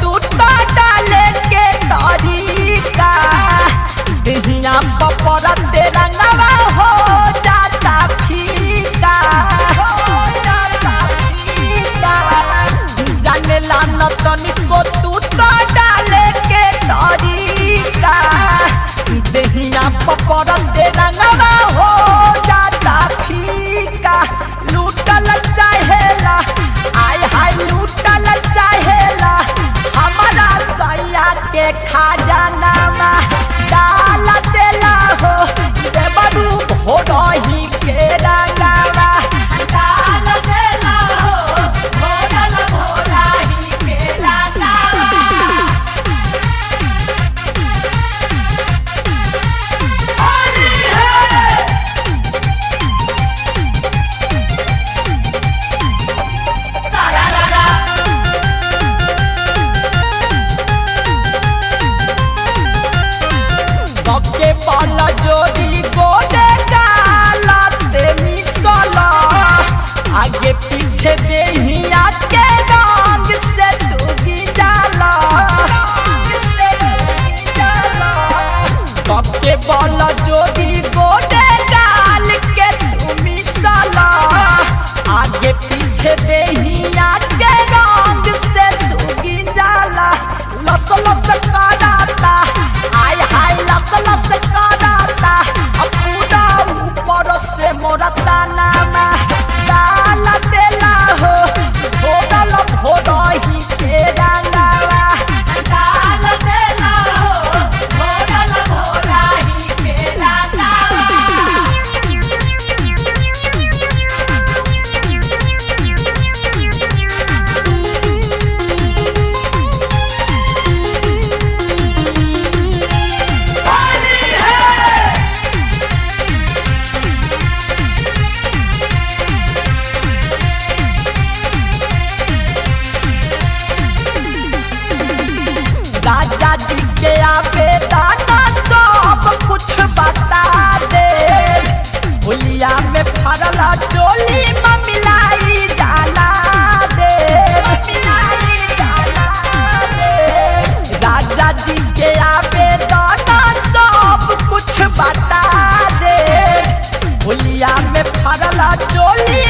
तू तो डाले के तरीका देहिया पपर तेरा नवा हो जाता फीका जाने ला न तनिको तू तो डाले के तरीका देहिया पपर तेरा नवा हो जाता फीका लूटल चाहेला आय हाय लूटल चाहेला हमारा सैया के खजाना डाल देला हो देवरू भोरही के रंगावा डाल देला हो भोरल भोरही के रंगावा होली है सारा रारा सबके पाला जोड़ी गोदे डाला ते मिसला आगे पीछे देहिया के रंग से तू जाला सबके पाला जोड़ी गोदे डाल के तू मिसला आगे पीछे देहिया के रंग से तू जाला लस लस कराता आय हाय लस लस कराता पूरा ऊपर से मोरा ताना डाल देला हो भोरल भोरही के रंगावा डाल देला हो भोरल भोरही के रंगावा होली है राजा जी के आवेदना सब कुछ बता दे होलिया में फरला चोली मिलाई जाना दे राजा जी के आवेदना सब कुछ बता दे होलिया में फरला चोली